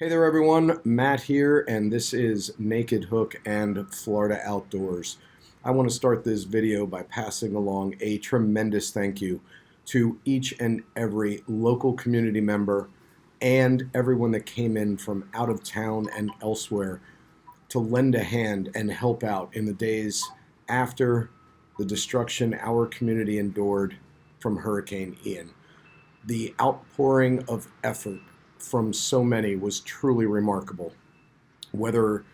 Hey there, everyone. Matt here, and this is Naked Hook and Florida Outdoors. I want to start this video by passing along a tremendous thank you to each and every local community member and everyone that came in from out of town and elsewhere to lend a hand and help out in the days after the destruction our community endured from Hurricane Ian. The outpouring of effort from so many was truly remarkable. Whether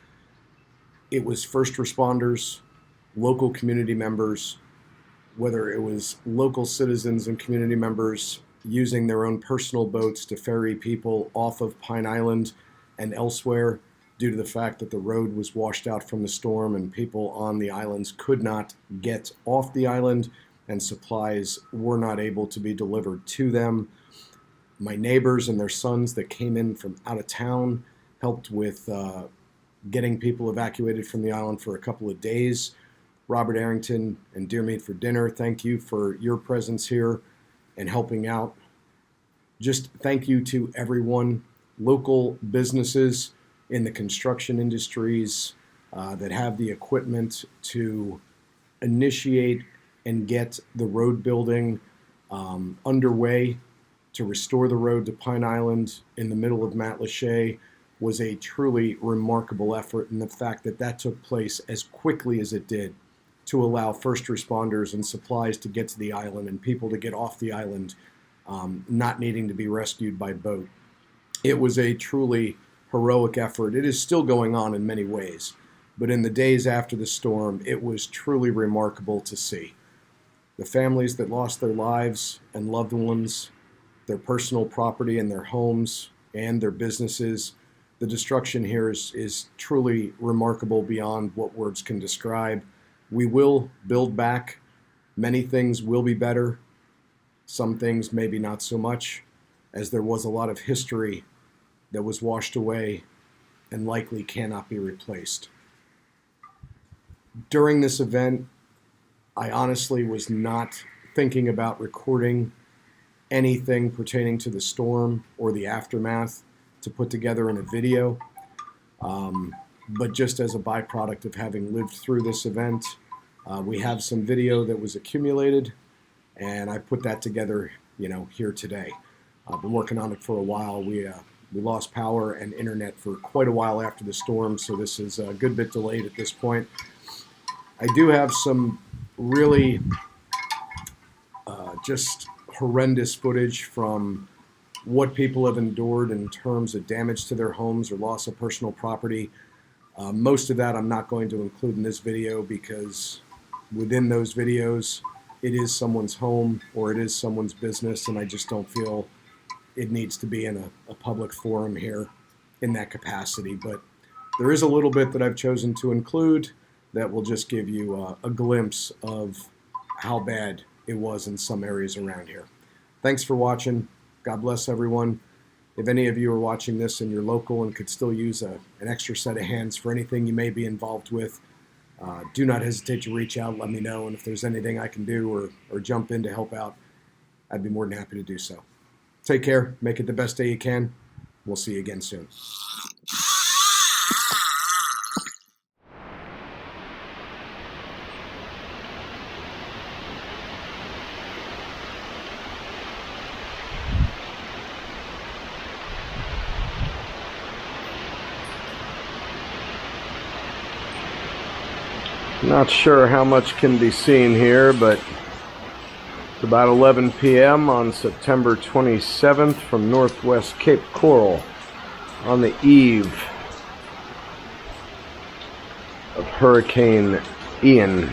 it was first responders, local community members, whether it was local citizens and community members using their own personal boats to ferry people off of Pine Island and elsewhere due to the fact that the road was washed out from the storm and people on the islands could not get off the island and supplies were not able to be delivered to them. My neighbors and their sons that came in from out of town helped with getting people evacuated from the island for a couple of days. Robert Arrington and Deer Meat for Dinner, thank you for your presence here and helping out. Just thank you to everyone, local businesses in the construction industries that have the equipment to initiate and get the road building underway to restore the road to Pine Island in the middle of Matlacha was a truly remarkable effort, and the fact that that took place as quickly as it did to allow first responders and supplies to get to the island and people to get off the island, not needing to be rescued by boat. It was a truly heroic effort. It is still going on in many ways, but in the days after the storm, it was truly remarkable to see. The families that lost their lives and loved ones, their personal property and their homes and their businesses. The destruction here is truly remarkable beyond what words can describe. We will build back. Many things will be better. Some things maybe not so much, as there was a lot of history that was washed away and likely cannot be replaced. During this event, I honestly was not thinking about recording anything pertaining to the storm or the aftermath to put together in a video. But just as a byproduct of having lived through this event, we have some video that was accumulated, and I put that together, here today. I've been working on it for a while. We lost power and internet for quite a while after the storm, so this is a good bit delayed at this point. I do have some really just horrendous footage from what people have endured in terms of damage to their homes or loss of personal property. Most of that I'm not going to include in this video because within those videos it is someone's home or it is someone's business, and I just don't feel it needs to be in a public forum here in that capacity. But there is a little bit that I've chosen to include that will just give you a glimpse of how bad it was in some areas around here. Thanks for watching. God bless everyone. If any of you are watching this and you're local and could still use an extra set of hands for anything you may be involved with, do not hesitate to reach out, let me know, and if there's anything I can do or jump in to help out, I'd be more than happy to do so. Take care, make it the best day you can. We'll see you again soon. Not sure how much can be seen here, but it's about 11 p.m. on September 27th from northwest Cape Coral on the eve of Hurricane Ian.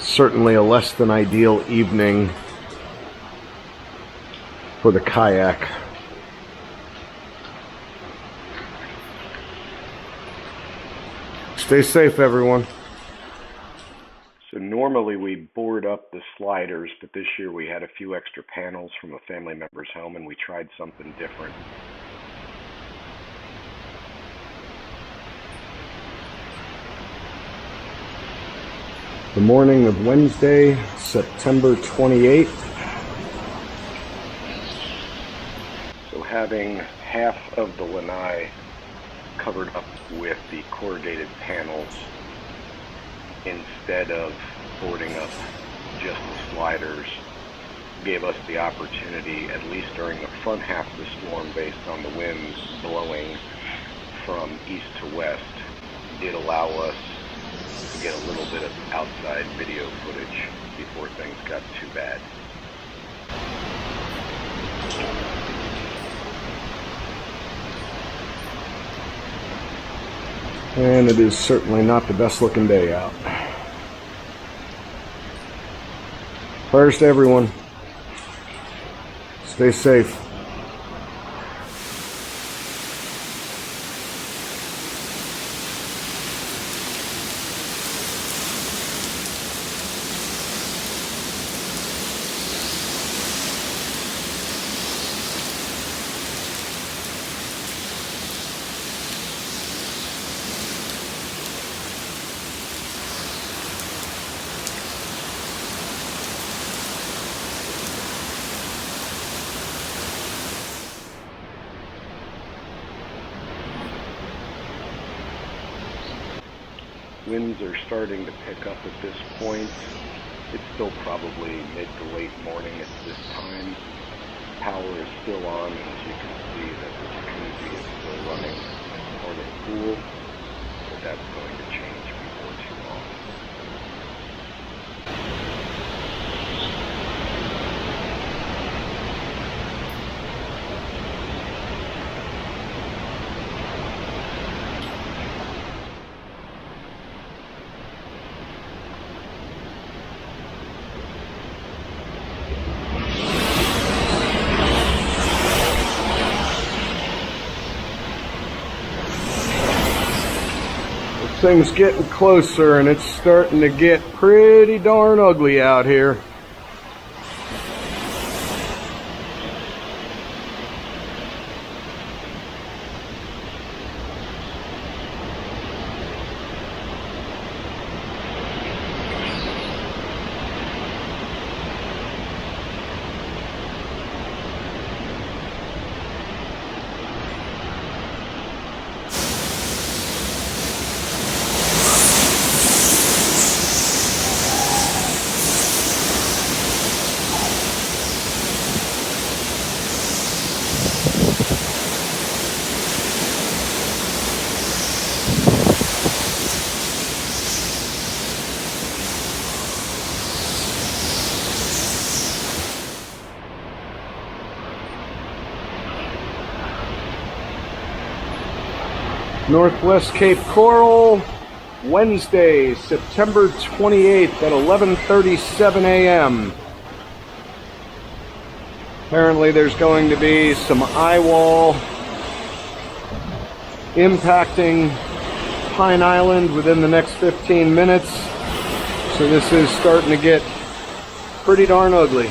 Certainly a less than ideal evening for the kayak. Stay safe, everyone. So normally we board up the sliders, but this year we had a few extra panels from a family member's home and we tried something different. The morning of Wednesday, September 28th, having half of the lanai covered up with the corrugated panels instead of boarding up just the sliders gave us the opportunity, at least during the front half of the storm, based on the winds blowing from east to west, did allow us to get a little bit of outside video footage before things got too bad. And it is certainly not the best looking day out. Prayers to everyone. Stay safe. Winds are starting to pick up at this point. It's still probably mid to late morning at this time. Power is still on, and as you can see that the jacuzzi is still running as part of the pool, but that's going to change before too long. Things getting closer, and it's starting to get pretty darn ugly out here. Northwest Cape Coral, Wednesday, September 28th at 11:37 a.m. Apparently there's going to be some eye wall impacting Pine Island within the next 15 minutes. So this is starting to get pretty darn ugly.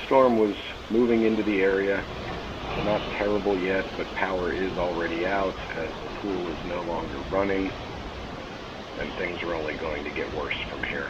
Storm was moving into the area. Not terrible yet, but power is already out as the pool is no longer running, and things are only going to get worse from here.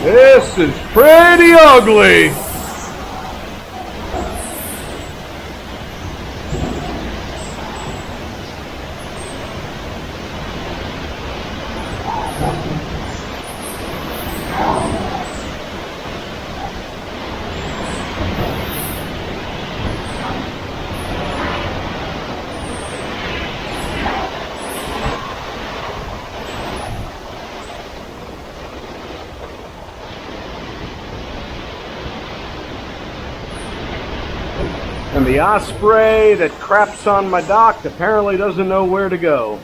This is pretty ugly. And the osprey that craps on my dock apparently doesn't know where to go.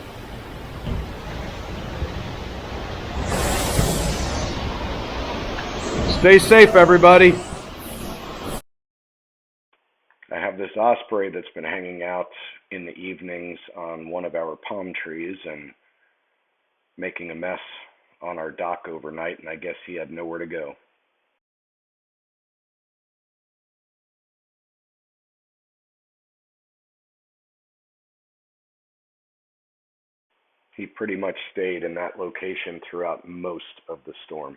Stay safe, everybody. I have this osprey that's been hanging out in the evenings on one of our palm trees and making a mess on our dock overnight, and I guess he had nowhere to go. He pretty much stayed in that location throughout most of the storm.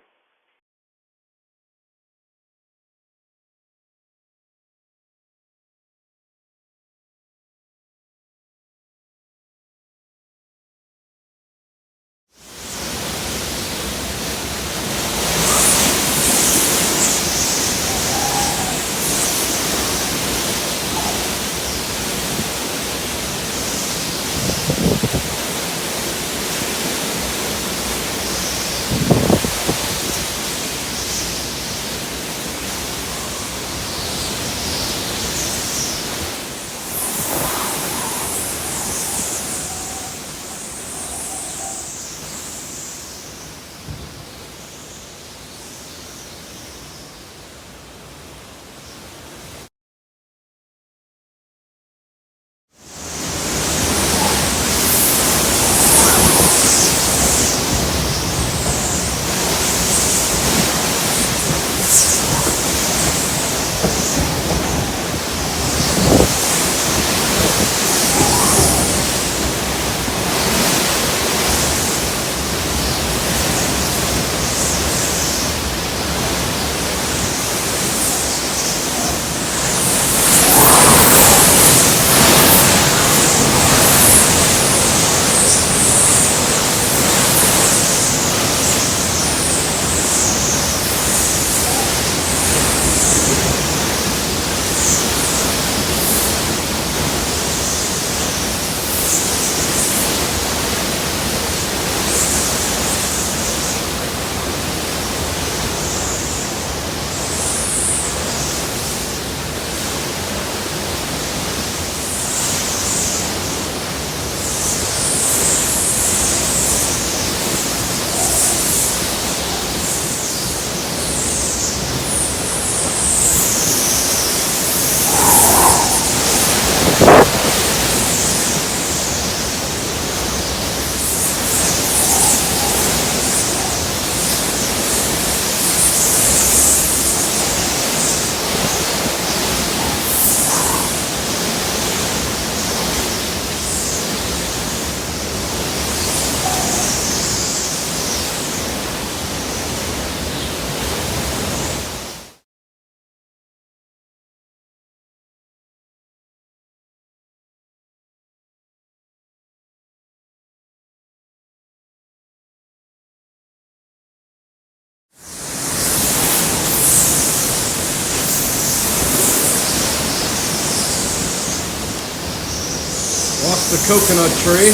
Lost the coconut tree.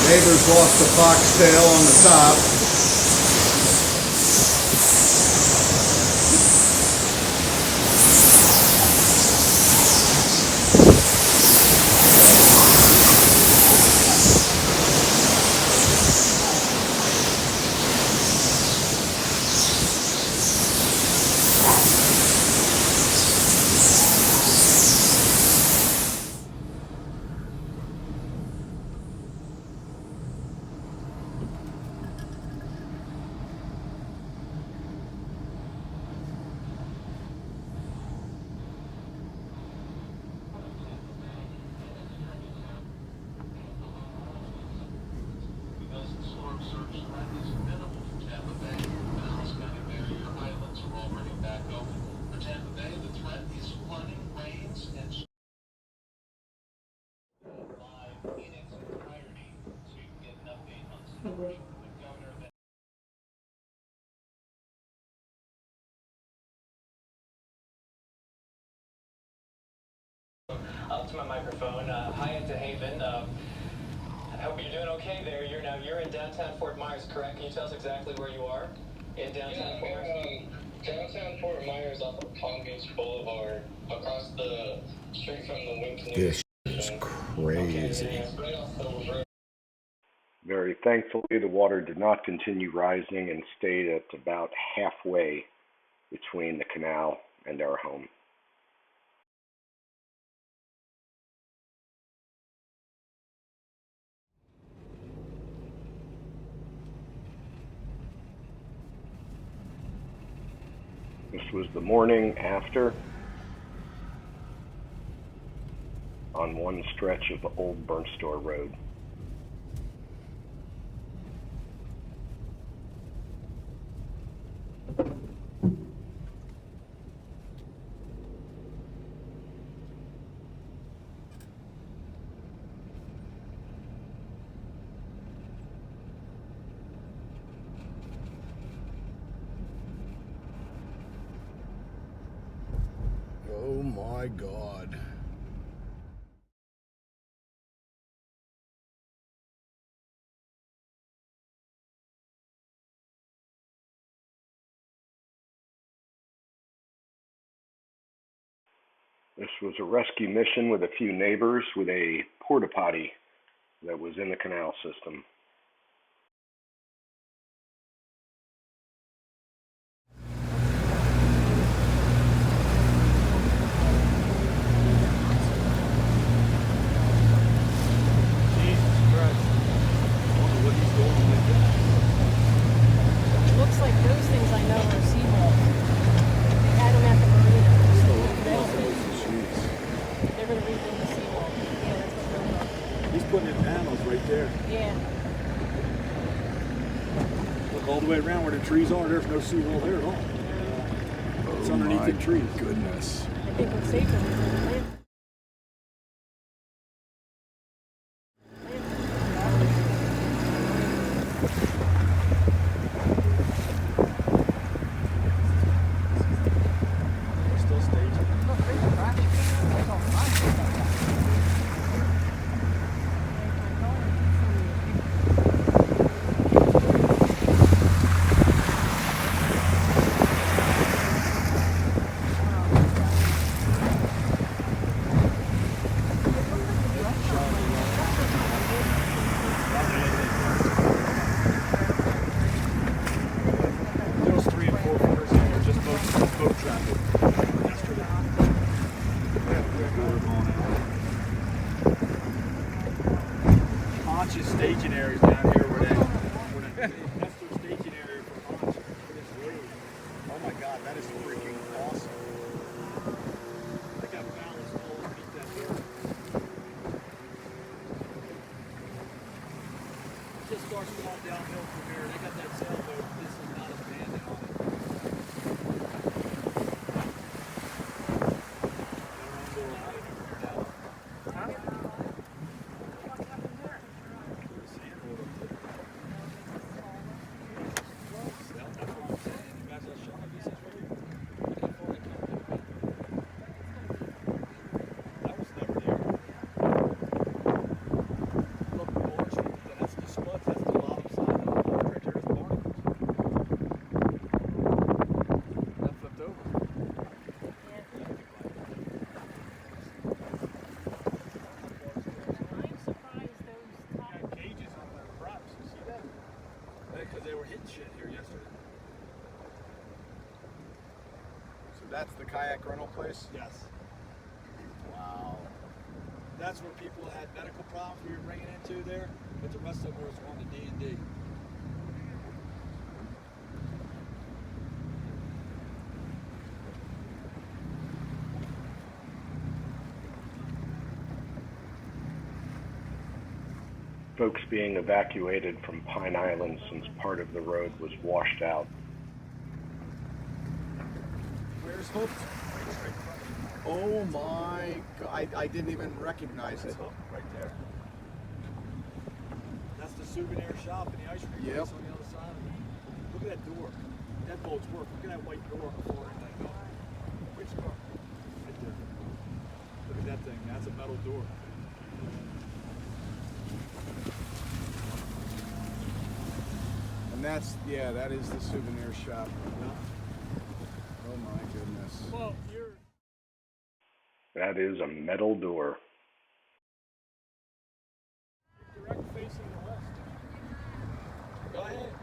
Neighbors lost the foxtail on the top. Up to my microphone. Hi, into Haven. I hope you're doing okay there. You're in downtown Fort Myers, correct? Can you tell us exactly where you are in downtown Fort Myers? Downtown Fort Myers off of Palm Beach Boulevard, across the street from the Wing Canoe. This is crazy. Okay, yeah, right off the road. Very thankfully, the water did not continue rising and stayed at about halfway between the canal and our home. This was the morning after on one stretch of Old Burnt Store Road. Oh my God. This was a rescue mission with a few neighbors with a porta potty that was in the canal system. Looks like those things I know are seawalls. They had them at the marina. They're going to rebuild the seawall. Yeah, that's what those are. He's putting in panels right there. Yeah. Look all the way around where the trees are. There's no seawall there at all. It's underneath the trees. Goodness. I think what's safer is in the land. Still staging. Those 3 and 4 footers in there, just boat traffic. Yesterday. Ponch's staging areas down here where that's their staging area for Ponch for this road. Oh my God, that is freaking awesome. They got ballast all underneath that dirt. It just starts going downhill from here. They got that sailboat. This is not abandoned on it. Their own little island. Because they were hitting shit here yesterday. So that's the kayak rental place? Yes. Wow. That's where people had medical problems we were bringing into there, but the rest of them was on the D&D. folks being evacuated from Pine Island since part of the road was washed out. Where's Hooked? Oh my God, I didn't even recognize it. Right there. That's the souvenir shop and the ice cream place on the other side of it. Look at that door. That boat's work. Look at that white door on the floor. Which door? Right there. Look at that thing. That's a metal door. And that's, yeah, that is the souvenir shop. Oh my goodness. Well, you're... That is a metal door. direct facing the west. Go ahead.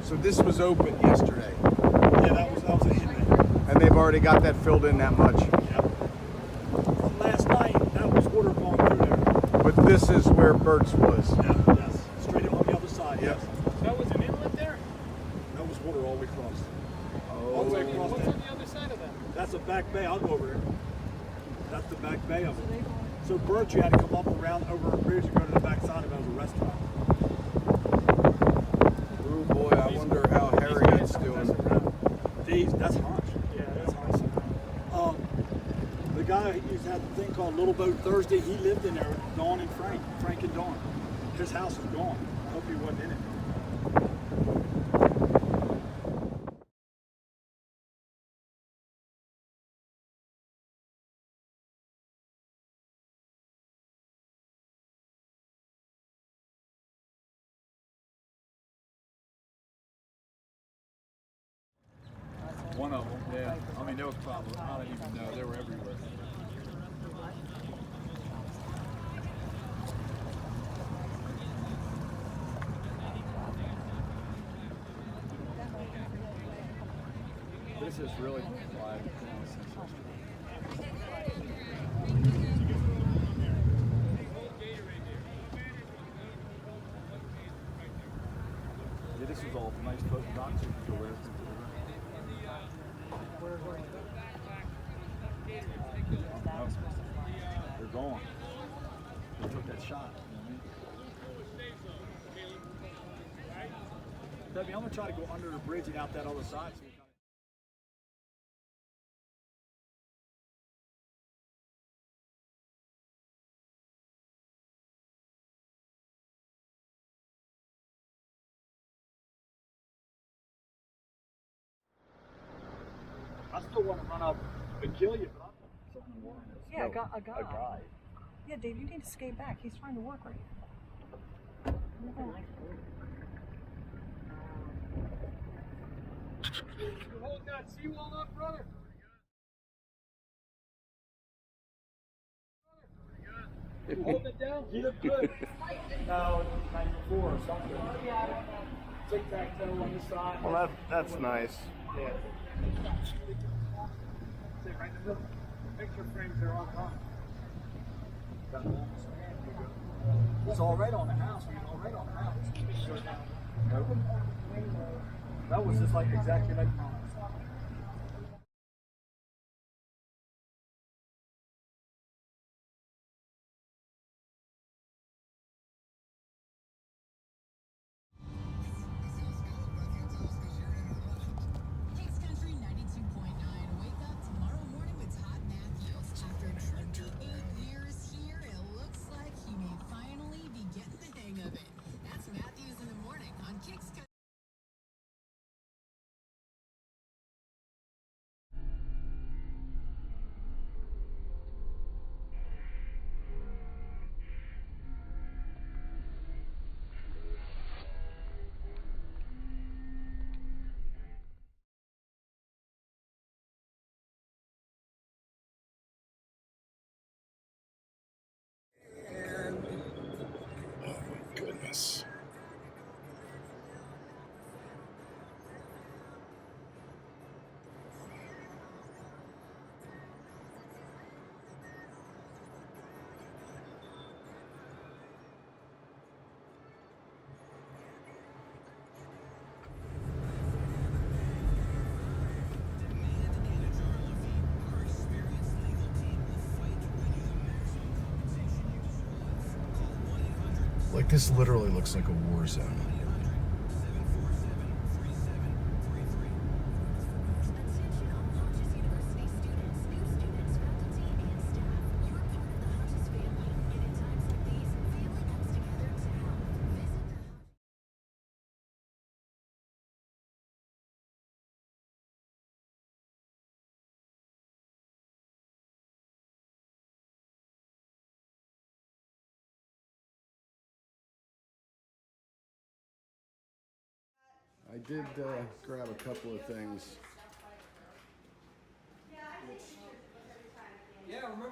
So this was open yesterday, Yeah, that was an inlet. and they've already got that filled in that much. Yep. From last night, that was water going through there. But this is where Bert's was. Yeah, yes. Straight on the other side, Yep. yes. So that was an inlet there? That was water all the way across. Oh. All the way across What's there. on the other side of that? That's a back bay. I'll go over there. That's the back bay of it. So Bert, you had to come up around over a bridge and go to the back side of it as a restaurant. Oh boy, I wonder how Harriet's doing. That's Hunch. Yeah, that's Hunch. The guy who used to have the thing called Little Boat Thursday, he lived in there, Dawn and Frank and Dawn. His house is gone. I hope he wasn't in it. One of them, yeah. I mean, there was probably, I don't even know, they were everywhere. This is really like, yeah, this was all nice boat docks you could go with. They're gone. They took that shot. Debbie, I'm gonna try to go under the bridge and out that other side. So we kinda... I still want to run up and kill you, but I'm something in the water. Yeah, No, a guy. A guy. Yeah, Dave, you need to skate back. He's trying to work right now. You hold that seawall up, brother? You holding it down? He looked good. No, night before or something. Tic-tac-toe on the side. Well, that's nice. Yeah. Sit right in the middle. Picture frames there all gone. It's all right on the house. I mean, all right on the house. That was just like exactly like mine. Like, this literally looks like a war zone. I did grab a couple of things. Yeah, remember,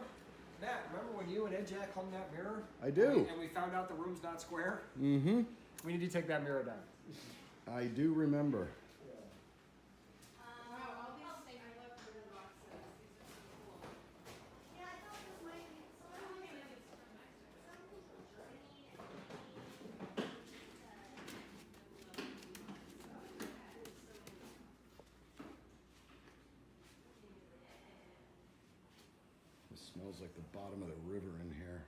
Matt, remember when you and Ed Jack hung that mirror? I do. And we found out the room's not square? Mm-hmm. We need to take that mirror down. I do remember. It smells like the bottom of the river in here.